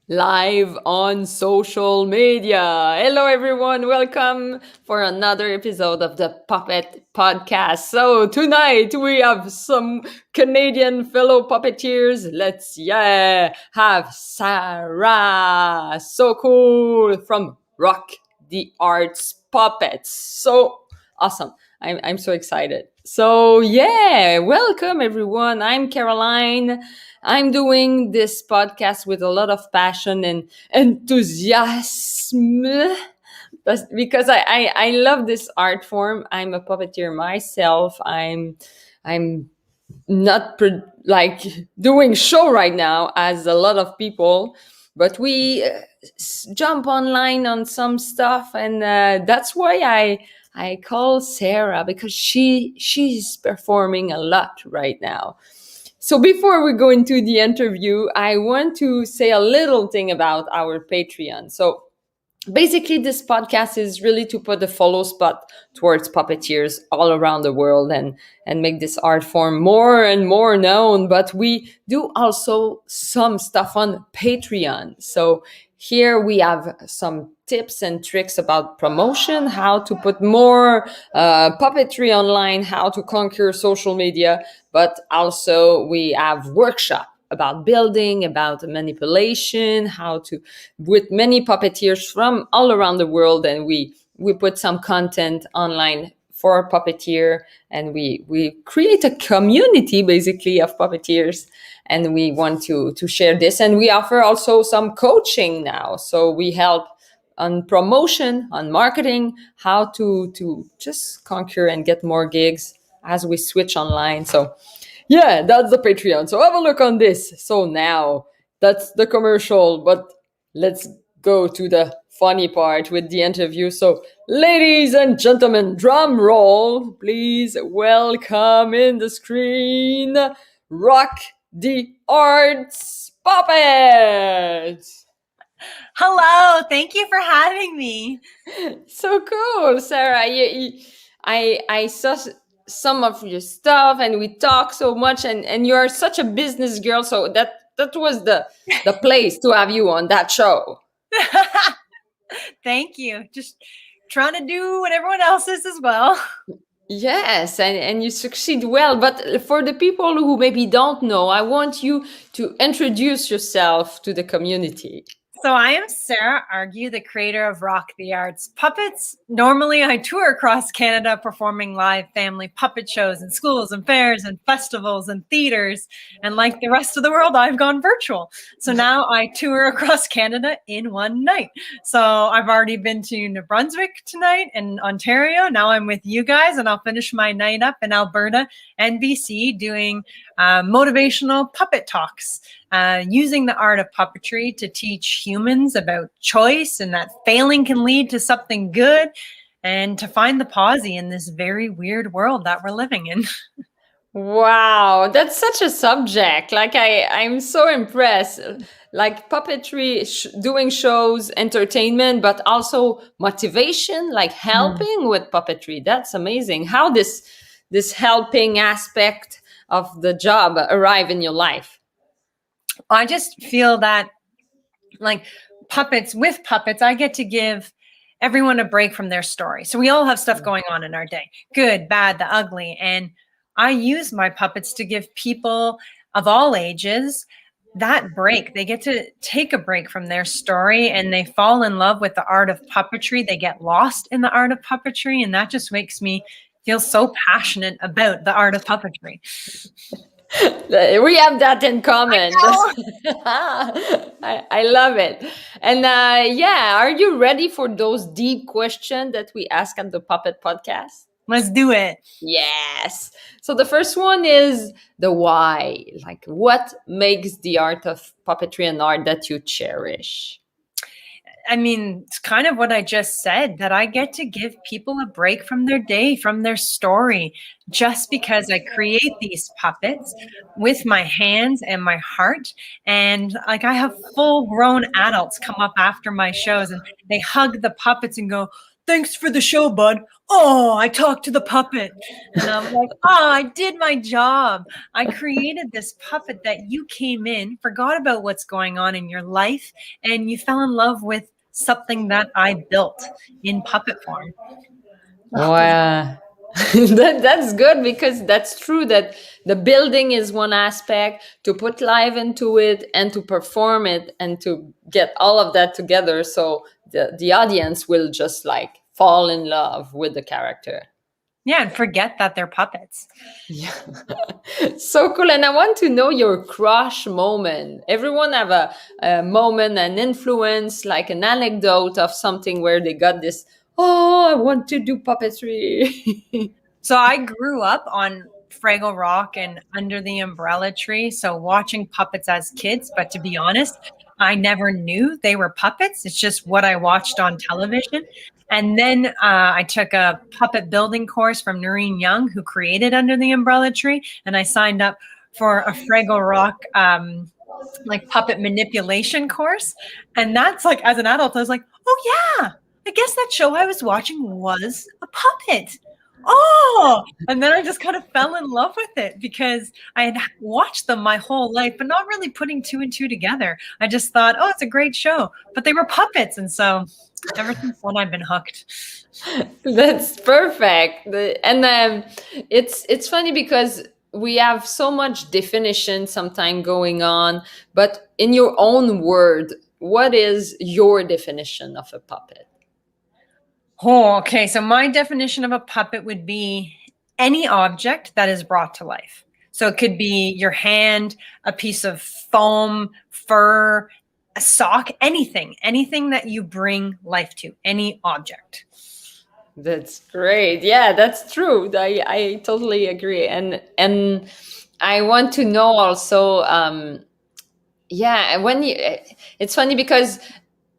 live on social media. Hello, everyone. Welcome for another episode of the Puppet Podcast. So, tonight we have some Canadian fellow puppeteers. Let's, have Sarah. So cool from Rock the Arts Puppets. So awesome. I'm so excited. So, welcome, everyone. I'm Caroline. I'm doing this podcast with a lot of passion and enthusiasm because I love this art form. I'm a puppeteer myself. I'm not like doing show right now as a lot of people, but we jump online on some stuff, and that's why I call Sarah, because she's performing a lot right now. So before we go into the interview, I want to say a little thing about our Patreon. So basically, this podcast is really to put the follow spot towards puppeteers all around the world and make this art form more and more known. But we do also some stuff on Patreon. So here we have some tips and tricks about promotion, how to put more puppetry online, how to conquer social media, but also we have workshop about building, about manipulation, how to, with many puppeteers from all around the world, and we put some content online for a puppeteer, and we create a community basically of puppeteers, and we want to share this, and we offer also some coaching now. So we help on promotion, on marketing, how to just conquer and get more gigs as we switch online. So yeah, that's the Patreon. So have a look on this. So now that's the commercial, but let's go to the funny part with the interview. So ladies and gentlemen, drum roll, please welcome in the screen, Rock the Arts Puppets. Hello, thank you for having me. So cool, Sarah. I saw some of your stuff, and we talk so much, and you are such a business girl. So that was the place to have you on that show. Thank you. Just trying to do what everyone else is as well. Yes, and you succeed well. But for the people who maybe don't know, I want you to introduce yourself to the community. So I am Sarah Argue, the creator of Rock the Arts Puppets. Normally I tour across Canada performing live family puppet shows in schools and fairs and festivals and theaters. And like the rest of the world, I've gone virtual. So now I tour across Canada in one night. So I've already been to New Brunswick tonight and Ontario. Now I'm with you guys, and I'll finish my night up in Alberta and BC doing motivational puppet talks. Using the art of puppetry to teach humans about choice and that failing can lead to something good, and to find the posy in this very weird world that we're living in. Wow, that's such a subject. Like I'm so impressed. Like puppetry, doing shows, entertainment, but also motivation, like helping with puppetry. That's amazing. How this helping aspect of the job arrive in your life? I just feel that, like, with puppets, I get to give everyone a break from their story. So we all have stuff going on in our day, good, bad, the ugly. And I use my puppets to give people of all ages that break. They get to take a break from their story, and they fall in love with the art of puppetry. They get lost in the art of puppetry. And that just makes me feel so passionate about the art of puppetry. We have that in common. I love it. And are you ready for those deep questions that we ask on the Puppet Podcast? Let's do it. Yes. So the first one is the why. Like, what makes the art of puppetry an art that you cherish? I mean, it's kind of what I just said, that I get to give people a break from their day, from their story, just because I create these puppets with my hands and my heart. And like, I have full grown adults come up after my shows, and they hug the puppets and go, thanks for the show, bud. Oh, I talked to the puppet. And I'm like, oh, I did my job. I created this puppet that you came in, forgot about what's going on in your life, and you fell in love with something that I built in puppet form. Wow. That's good, because that's true that the building is one aspect, to put life into it and to perform it and to get all of that together, so the audience will just like fall in love with the character. Yeah, and forget that they're puppets. Yeah. So cool. And I want to know your crush moment. Everyone have a moment, an influence, like an anecdote of something where they got this, oh, I want to do puppetry. So I grew up on Fraggle Rock and Under the Umbrella Tree, so watching puppets as kids. But to be honest, I never knew they were puppets. It's just what I watched on television. And then I took a puppet building course from Noreen-Young, who created Under the Umbrella Tree, and I signed up for a Fraggle Rock like puppet manipulation course. And that's like, as an adult, I was like, oh yeah, I guess that show I was watching was a puppet. Oh, and then I just kind of fell in love with it because I had watched them my whole life, but not really putting two and two together. I just thought, oh, it's a great show, but they were puppets. And so ever since then, I've been hooked. That's perfect. And it's funny because we have so much definition sometimes going on, but in your own word, what is your definition of a puppet? Oh, okay. So my definition of a puppet would be any object that is brought to life. So it could be your hand, a piece of foam, fur, a sock, anything that you bring life to, any object. That's great. Yeah, that's true. I totally agree. And I want to know also, yeah, when you, it's funny because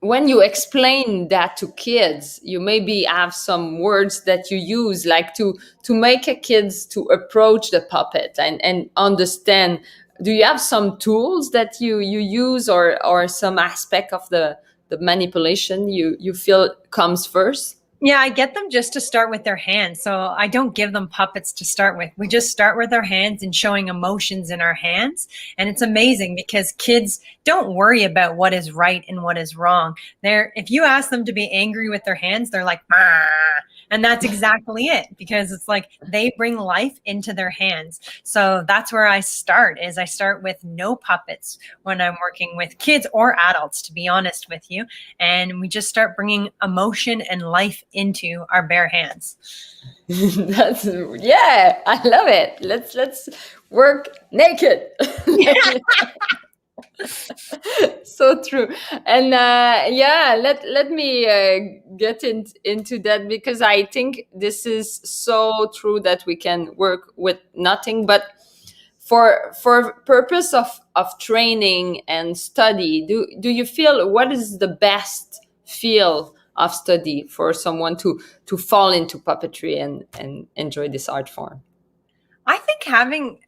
when you explain that to kids, you maybe have some words that you use, like to make a kids to approach the puppet and understand. Do you have some tools that you use, or some aspect of the manipulation you feel comes first? Yeah, I get them just to start with their hands. So I don't give them puppets to start with. We just start with our hands and showing emotions in our hands. And it's amazing because kids don't worry about what is right and what is wrong. If you ask them to be angry with their hands, they're like, "Mah." And that's exactly it, because it's like they bring life into their hands. So that's where I start with no puppets when I'm working with kids or adults, to be honest with you. And we just start bringing emotion and life into our bare hands. That's, yeah, I love it. Let's work naked. So true. And yeah, let me get into that, because I think this is so true that we can work with nothing, but for purpose of training and study, do you feel, what is the best field of study for someone to fall into puppetry and enjoy this art form? I think having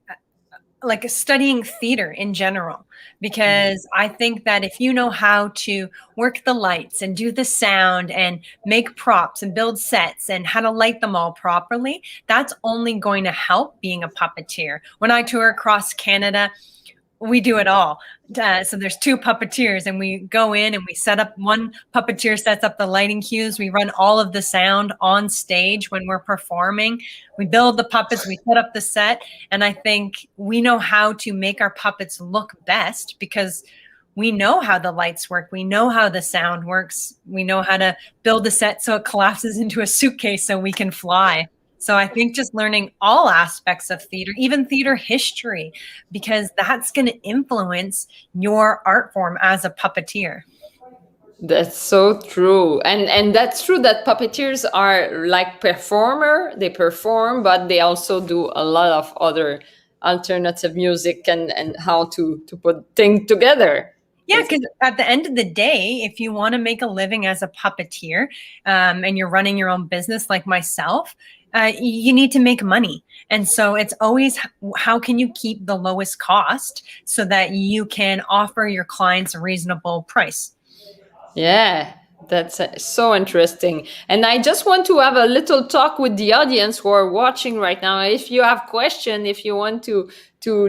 like studying theater in general, because I think that if you know how to work the lights and do the sound and make props and build sets and how to light them all properly, that's only going to help being a puppeteer. When I tour across Canada, we do it all. So there's two puppeteers, and we go in and we set up, one puppeteer sets up the lighting cues. We run all of the sound on stage when we're performing. We build the puppets, we set up the set. And I think we know how to make our puppets look best because we know how the lights work. We know how the sound works. We know how to build a set so it collapses into a suitcase so we can fly. So I think just learning all aspects of theater, even theater history, because that's going to influence your art form as a puppeteer. That's so true. And that's true that puppeteers are like performer. They perform, but they also do a lot of other alternative music and how to put things together. Yeah, because at the end of the day, if you want to make a living as a puppeteer and you're running your own business like myself, you need to make money. And so it's always, how can you keep the lowest cost so that you can offer your clients a reasonable price? Yeah, That's so interesting. And I just want to have a little talk with the audience who are watching right now. If you have question, if you want to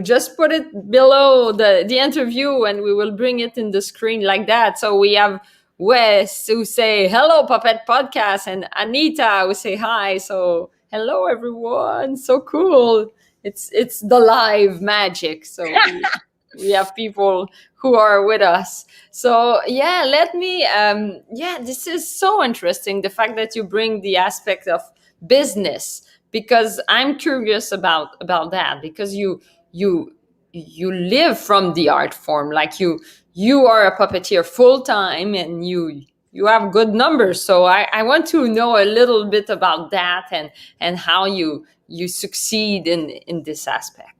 just put it below the interview and we will bring it in the screen like that. So we have Wes who say hello Puppet Podcast and Anita who say hi. So hello everyone. So cool. It's the live magic. So we have people who are with us. So yeah, let me yeah, this is so interesting, the fact that you bring the aspect of business, because I'm curious about that, because you live from the art form, like you are a puppeteer full time and you have good numbers. So I want to know a little bit about that and how you succeed in this aspect.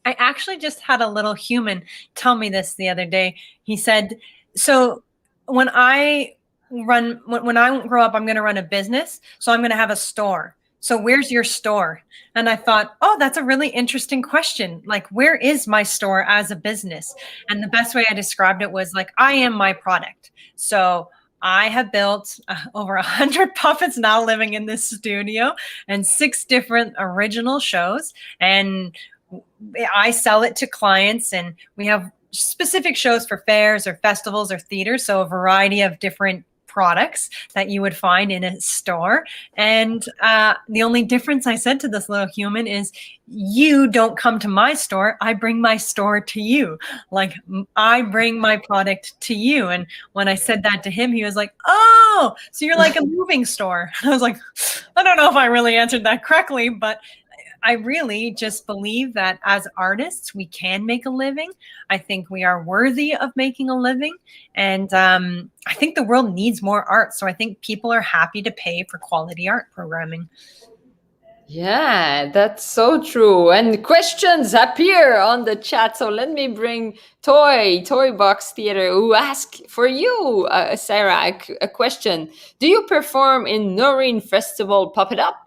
I actually just had a little human tell me this the other day. He said, so when I when I grow up, I'm going to run a business. So I'm going to have a store. So where's your store? And I thought, oh, that's a really interesting question. Like, where is my store as a business? And the best way I described it was like, I am my product. So I have built over 100 puppets now living in this studio and 6 different original shows. And I sell it to clients, and we have specific shows for fairs or festivals or theaters. So a variety of different products that you would find in a store. And the only difference, I said to this little human, is you don't come to my store. I bring my store to you. Like, I bring my product to you. And when I said that to him, he was like, oh, so you're like a moving store. I was like, I don't know if I really answered that correctly, but I really just believe that as artists, we can make a living. I think we are worthy of making a living. And I think the world needs more art. So I think people are happy to pay for quality art programming. Yeah, that's so true. And questions appear on the chat. So let me bring Toy Box Theater, who asked for you, Sarah, a question. Do you perform in Norway Festival Puppet Up?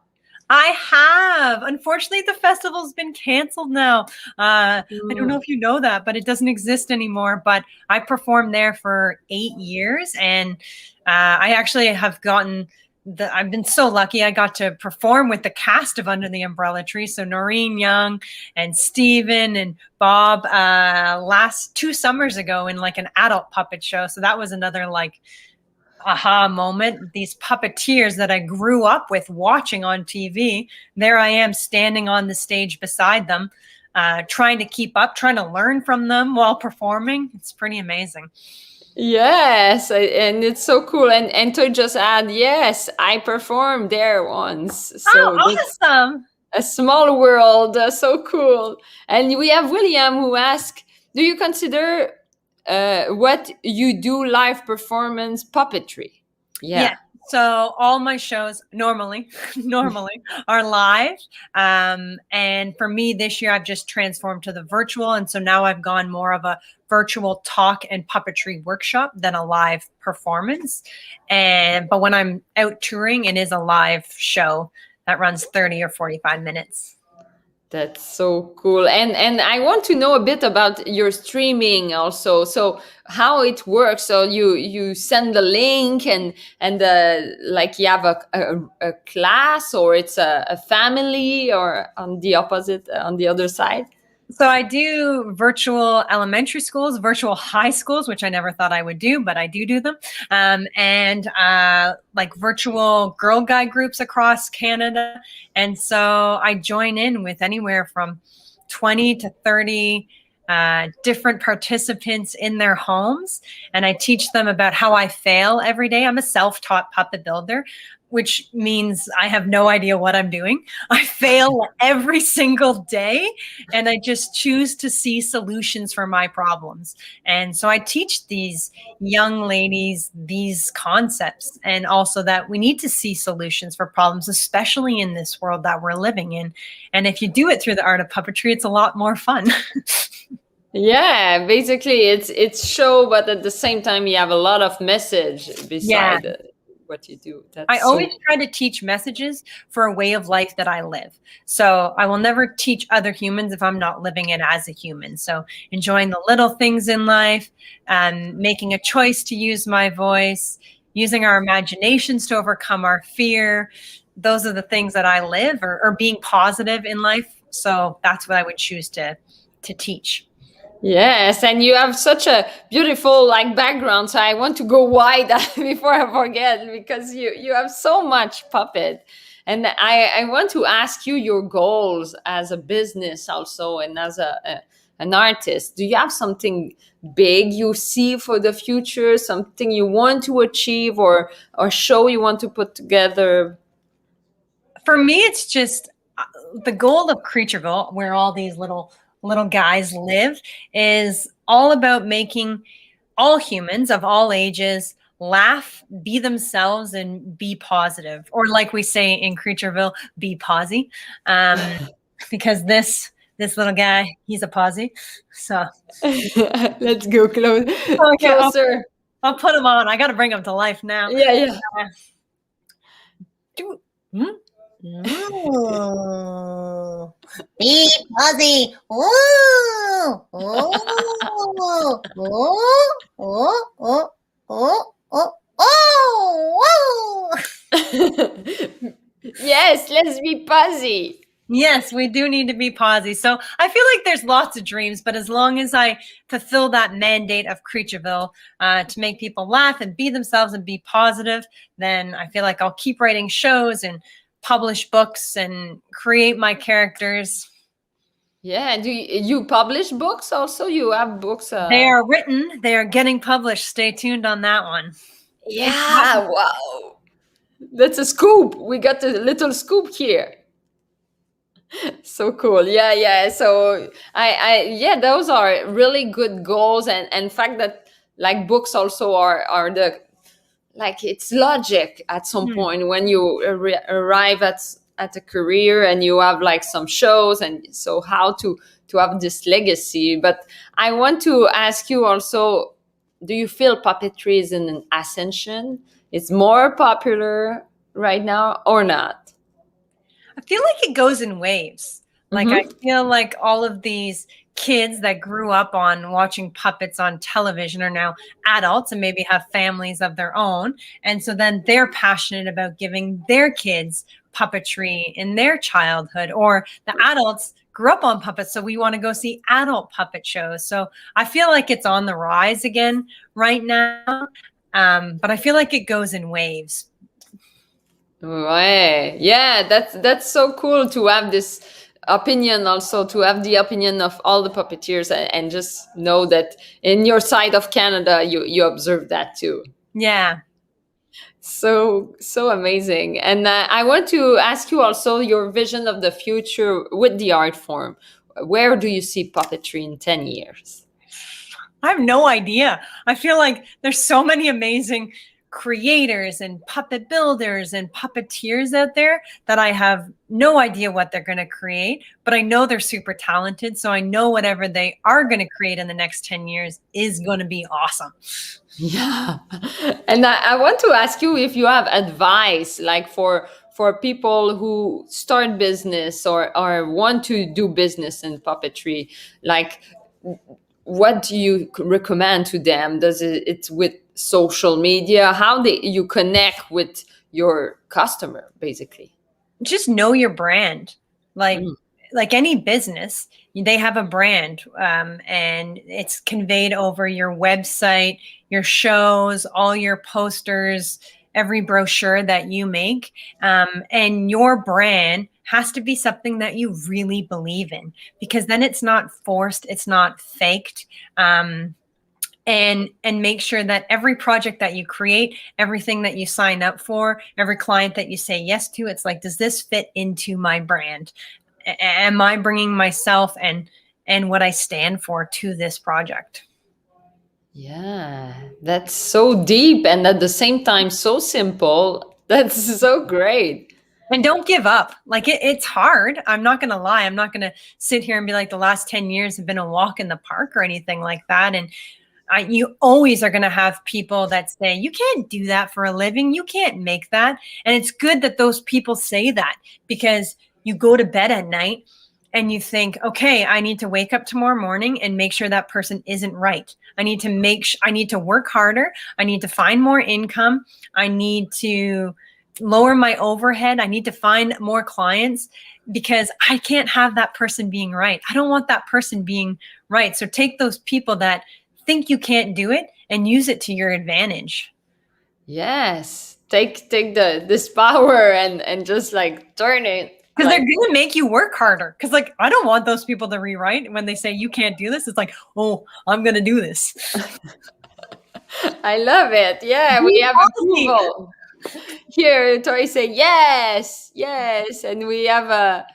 I have. Unfortunately, the festival's been canceled now. I don't know if you know that, but it doesn't exist anymore. But I performed there for 8 years, and I actually have gotten I've been so lucky. I got to perform with the cast of Under the Umbrella Tree. So Noreen Young and Steven and Bob last 2 summers ago in like an adult puppet show. So that was another like aha moment. These puppeteers that I grew up with watching on TV, there I am standing on the stage beside them, trying to keep up, trying to learn from them while performing. It's pretty amazing. Yes, and it's so cool. And to just add, yes, I performed there once. So awesome. A small world, so cool. And we have William who asked, do you consider what you do live performance puppetry? Yeah. So all my shows normally are live. And for me this year, I've just transformed to the virtual. And so now I've gone more of a virtual talk and puppetry workshop than a live performance. But when I'm out touring, it is a live show that runs 30 or 45 minutes. That's so cool. And I want to know a bit about your streaming also. So how it works. So you send the link and like you have a class, or it's a family, or on the opposite, on the other side? So I do virtual elementary schools, virtual high schools, which I never thought I would do, but I do them. And like virtual Girl Guide groups across Canada. And so I join in with anywhere from 20 to 30 different participants in their homes. And I teach them about how I fail every day. I'm a self-taught puppet builder, which means I have no idea what I'm doing. I fail every single day, and I just choose to see solutions for my problems. And so I teach these young ladies these concepts, and also that we need to see solutions for problems, especially in this world that we're living in. And if you do it through the art of puppetry, it's a lot more fun. Yeah, basically it's show, but at the same time you have a lot of message beside it. What you do. I always try to teach messages for a way of life that I live. So I will never teach other humans if I'm not living it as a human. So enjoying the little things in life, making a choice to use my voice, using our imaginations to overcome our fear. Those are the things that I live, or being positive in life. So that's what I would choose to teach. Yes, and you have such a beautiful like background. So I want to go wide before I forget, because you have so much puppet. And I want to ask you your goals as a business also, and as an artist. Do you have something big you see for the future, something you want to achieve, or show you want to put together? For me, it's just the goal of Creatureville, where all these little guys live, is all about making all humans of all ages laugh, be themselves, and be positive. Or like we say in Creatureville, be posy. Because this little guy, he's a posy. So Let's go okay, closer. I'll put him on. I got to bring him to life now. Yeah, yeah. Ooh. Be fuzzy. Ooh. Ooh. Ooh. Ooh. Ooh. Ooh. Ooh. Ooh. Yes, let's be fuzzy. Yes, we do need to be posy. So I feel like there's lots of dreams, but as long as I fulfill that mandate of Creatureville to make people laugh and be themselves and be positive, then I feel like I'll keep writing shows and publish books and create my characters. Yeah, do you publish books also? You have books? They are written. They are getting published. Stay tuned on that one. Yeah, wow. That's a scoop. We got a little scoop here. So cool. Yeah, yeah. So yeah, those are really good goals, and fact that like books also are the, like, it's logic at some point when you arrive at a career and you have like some shows, and so how to have this legacy. But I want to ask you also, do you feel puppetry is in an ascension? It's more popular right now or not? I feel like it goes in waves. Like I feel like all of these kids that grew up on watching puppets on television are now adults and maybe have families of their own. And so then they're passionate about giving their kids puppetry in their childhood, or the adults grew up on puppets, so we want to go see adult puppet shows. So I feel like it's on the rise again right now. But I feel like it goes in waves. Right. Yeah, that's so cool to have this opinion, also to have the opinion of all the puppeteers, and just know that in your side of Canada you observe that too. Yeah. So amazing. And I want to ask you also your vision of the future with the art form. Where do you see puppetry in 10 years? I have no idea. I feel like there's so many amazing creators and puppet builders and puppeteers out there that I have no idea what they're going to create, but I know they're super talented. So I know whatever they are going to create in the next 10 years is going to be awesome. Yeah. And I want to ask you if you have advice, like for people who start business or want to do business in puppetry, like what do you recommend to them? Does it's with social media? How you connect with your customer, basically? Just know your brand. Like any business, they have a brand, and it's conveyed over your website, your shows, all your posters, every brochure that you make. And your brand has to be something that you really believe in, because then it's not forced, it's not faked. And make sure that every project that you create, everything that you sign up for, every client that you say yes to, it's like, does this fit into my brand? Am I bringing myself and what I stand for to this project? Yeah, that's so deep and at the same time so simple. That's so great. And don't give up. Like it's hard. I'm not going to lie. I'm not going to sit here and be like the last 10 years have been a walk in the park or anything like that. And you always are going to have people that say, you can't do that for a living. You can't make that. And it's good that those people say that, because you go to bed at night and you think, okay, I need to wake up tomorrow morning and make sure that person isn't right. I need to work harder. I need to find more income. I need to lower my overhead. I need to find more clients because I can't have that person being right. I don't want that person being right. So take those people that think you can't do it and use it to your advantage. Yes. Take this power and just like turn it. Because Like, they're going to make you work harder. Because like, I don't want those people to rewrite when they say you can't do this. It's like, oh, I'm going to do this. I love it. Yeah, we have approval. Here, Tori say yes, yes, and we have a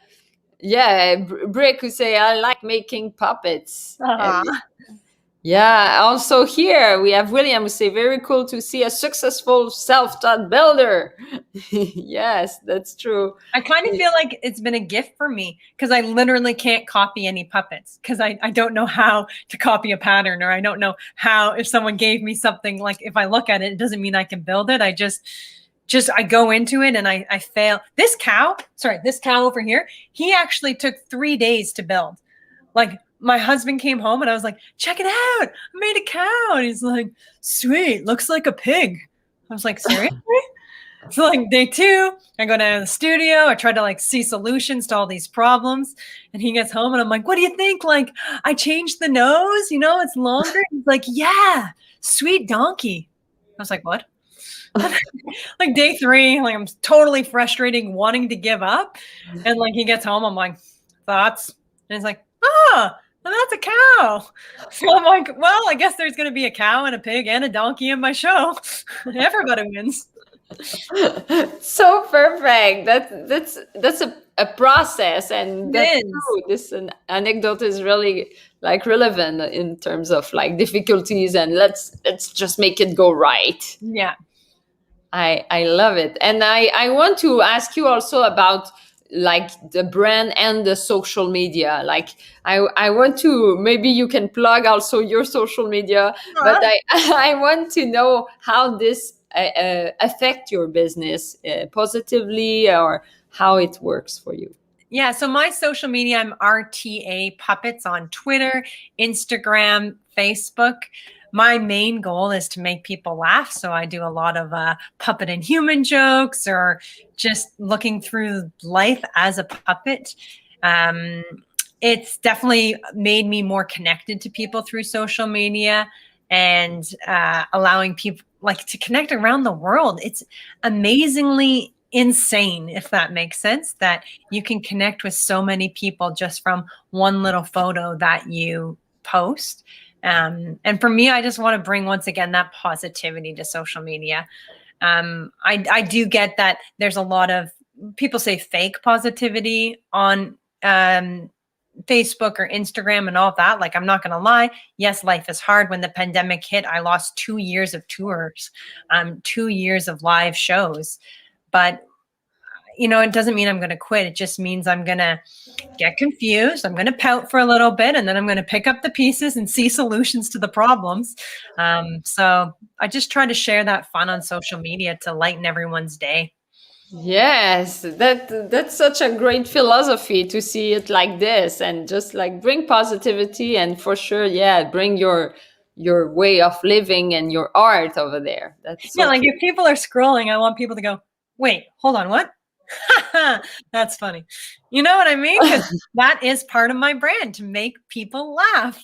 Brick who say I like making puppets. And yeah, also here we have William who say very cool to see a successful self-taught builder. Yes, that's true. I kind of feel like it's been a gift for me because I literally can't copy any puppets because I don't know how to copy a pattern, or I don't know how, if someone gave me something, like if I look at it, it doesn't mean I can build it. I I go into it and I fail. This cow over here, he actually took 3 days to build. Like my husband came home and I was like, check it out. I made a cow. And he's like, sweet, looks like a pig. I was like, seriously? So like day 2, I go down to the studio. I try to like see solutions to all these problems. And he gets home and I'm like, what do you think? Like I changed the nose, it's longer. He's like, yeah, sweet donkey. I was like, what? Like day 3, like I'm totally frustrating, wanting to give up. And like he gets home, I'm like, thoughts? And he's like, oh, well, that's a cow. So I'm like, well, I guess there's going to be a cow and a pig and a donkey in my show. Everybody wins. So perfect. That's a process, and that's true. This anecdote is really like relevant in terms of like difficulties, and let's just make it go right. Yeah. I love it. And I want to ask you also about like the brand and the social media. Like I want to, maybe you can plug also your social media, but I want to know how this affect your business positively, or how it works for you. Yeah, so my social media, I'm RTA Puppets on Twitter, Instagram, Facebook. My main goal is to make people laugh. So I do a lot of puppet and human jokes, or just looking through life as a puppet. It's definitely made me more connected to people through social media, and allowing people like to connect around the world. It's amazingly insane, if that makes sense, that you can connect with so many people just from one little photo that you post. And for me, I just want to bring, once again, that positivity to social media. I do get that there's a lot of, people say fake positivity on Facebook or Instagram and all of that. Like, I'm not going to lie. Yes, life is hard. When the pandemic hit, I lost 2 years of tours, 2 years of live shows. But, it doesn't mean I'm going to quit. It just means I'm going to get confused. I'm going to pout for a little bit, and then I'm going to pick up the pieces and see solutions to the problems. So I just try to share that fun on social media to lighten everyone's day. Yes, that's such a great philosophy to see it like this, and just like bring positivity, and for sure, bring your way of living and your art over there. That's so like if people are scrolling, I want people to go, wait, hold on, what? That's funny. You know what I mean? 'Cause that is part of my brand, to make people laugh.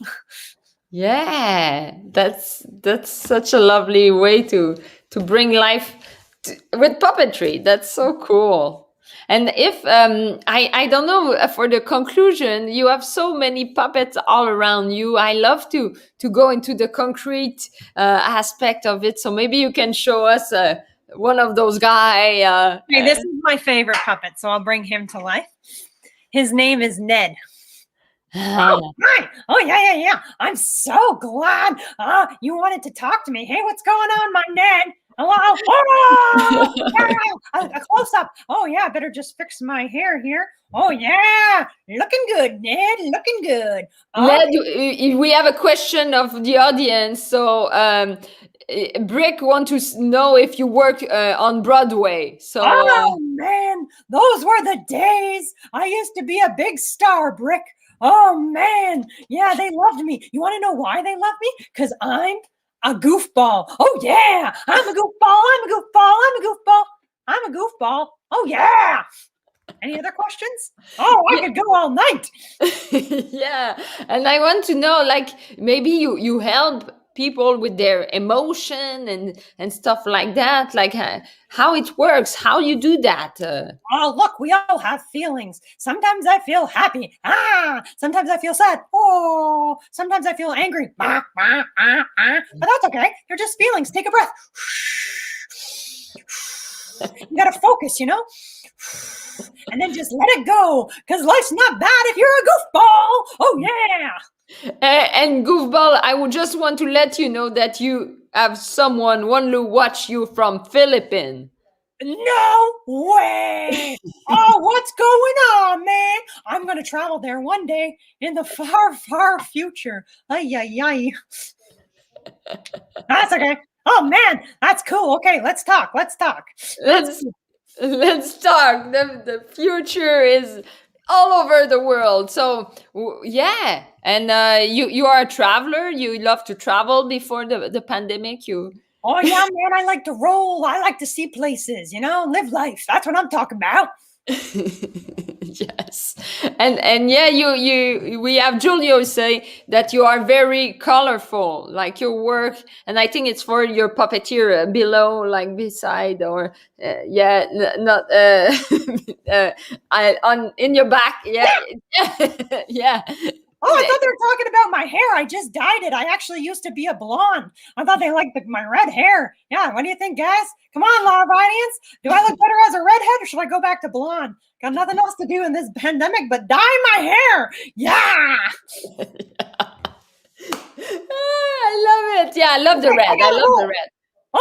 Yeah, that's such a lovely way to bring life with puppetry. That's so cool. And if I don't know, for the conclusion, you have so many puppets all around you. I love to go into the concrete aspect of it. So maybe you can show us one of those guys. Hey, this is my favorite puppet, so I'll bring him to life. His name is Ned. Oh, hi. Oh, yeah. I'm so glad you wanted to talk to me. Hey, what's going on, my Ned? Hello. Oh, yeah. A close up. Oh yeah, better just fix my hair here. Oh yeah, looking good, Ned. Looking good. Ned, Okay. we have a question of the audience. So, Brick want to know if you work on Broadway. So, Oh man, those were the days. I used to be a big star, Brick. Oh man, yeah, they loved me. You want to know why they loved me? Because I'm a goofball. Oh yeah, I'm a goofball. I'm a goofball. I'm a goofball. I'm a goofball. Oh yeah. Any other questions? Oh, I could go all night. yeah, and I want to know, like, maybe you help people with their emotion and stuff like that, like how it works, how you do that. Oh, look, we all have feelings. Sometimes I feel happy. Sometimes I feel sad. Oh, sometimes I feel angry. But that's okay. They're just feelings. Take a breath. You got to focus, you know? And then just let it go, because life's not bad if you're a goofball. Oh, yeah. And Goofball, I would just want to let you know that you have someone want to watch you from Philippines. No way. Oh, what's going on, man? I'm going to travel there one day in the far, far future. Ay, ay, ay. That's okay. Oh, man, that's cool. Okay, let's talk. Let's talk. Let's talk. The future is all over the world. So yeah, and you are a traveler. You love to travel before the pandemic. You Oh, yeah, man, I like to roll. I like to see places, you know, live life. That's what I'm talking about. yes, and yeah, you we have Julio say that you are very colorful, like your work, and I think it's for your puppeteer below, like beside, or yeah, not I on in your back, yeah, yeah. Oh, I thought they were talking about my hair. I just dyed it. I actually used to be a blonde. I thought they liked my red hair. Yeah, what do you think, guys? Come on, live audience. Do I look better as a redhead or should I go back to blonde? Got nothing else to do in this pandemic but dye my hair. Yeah. I love it. Yeah, I love the red. I love the red.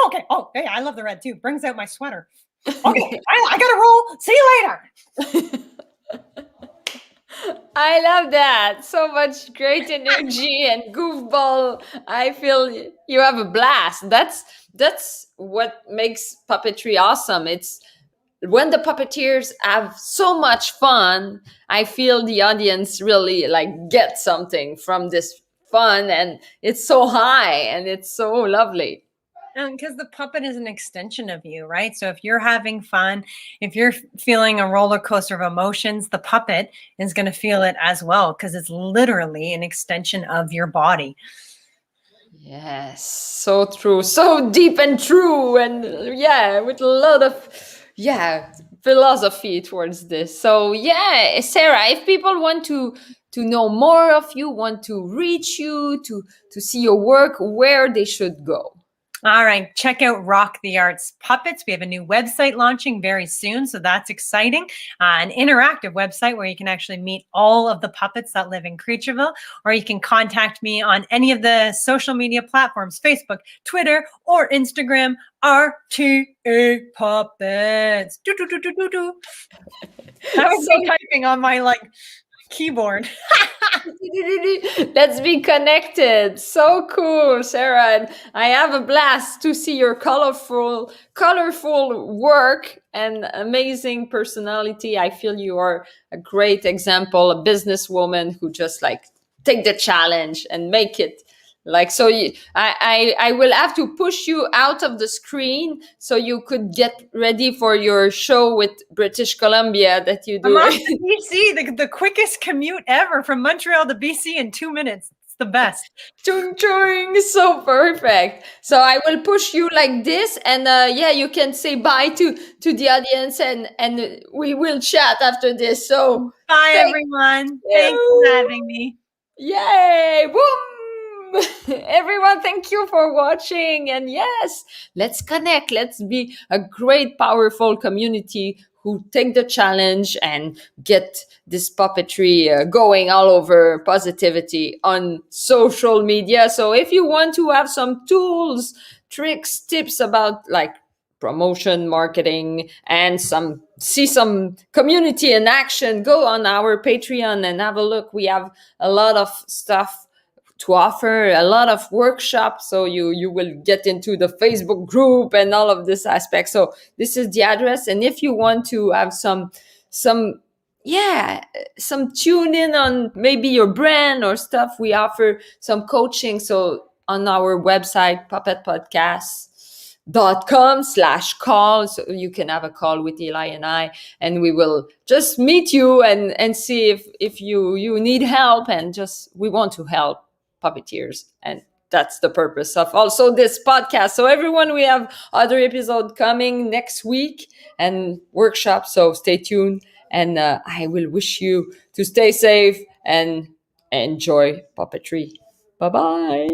Okay. Oh, yeah, I love the red too. Brings out my sweater. Okay, I gotta roll. See you later. I love that. So much great energy and goofball. I feel you have a blast. That's what makes puppetry awesome. It's when the puppeteers have so much fun, I feel the audience really like get something from this fun, and it's so high and it's so lovely. Because the puppet is an extension of you, right? So if you're having fun, if you're feeling a roller coaster of emotions, the puppet is going to feel it as well, because it's literally an extension of your body. Yes, so true, so deep and true, and yeah, with a lot of philosophy towards this. So yeah, Sarah, if people want to know more of you, want to reach you, to see your work, where they should go. All right, check out Rock the Arts Puppets. We have a new website launching very soon, so that's exciting. An interactive website where you can actually meet all of the puppets that live in Creatureville, or you can contact me on any of the social media platforms, Facebook, Twitter, or Instagram, RTA Puppets. Do, do, do, do, do, do. I was so typing on my keyboard. Let's be connected. So cool, Sarah. And I have a blast to see your colorful work and amazing personality. I feel you are a great example, a businesswoman who just like take the challenge and make it. Like, so I will have to push you out of the screen so you could get ready for your show with British Columbia that you do. I'm off to BC, the quickest commute ever from Montreal to BC in 2 minutes. It's the best. Chung chung, so perfect. So I will push you like this, and yeah, you can say bye to the audience, and we will chat after this. So bye, everyone. Thanks for having me. Yay! Boom! Everyone, thank you for watching. And yes, let's connect. Let's be a great, powerful community who take the challenge and get this puppetry going all over positivity on social media. So if you want to have some tools, tricks, tips about like promotion, marketing, and see some community in action, go on our Patreon and have a look. We have a lot of stuff to offer, a lot of workshops, so you will get into the Facebook group and all of this aspect. So this is the address, and if you want to have some yeah, some tune in on maybe your brand or stuff, we offer some coaching. So on our website, puppetpodcast.com/call, so you can have a call with Eli and I, and we will just meet you and see if you need help, and just we want to help puppeteers, and that's the purpose of also this podcast. So everyone, we have other episode coming next week and workshops, so stay tuned, and I will wish you to stay safe and enjoy puppetry. Bye bye.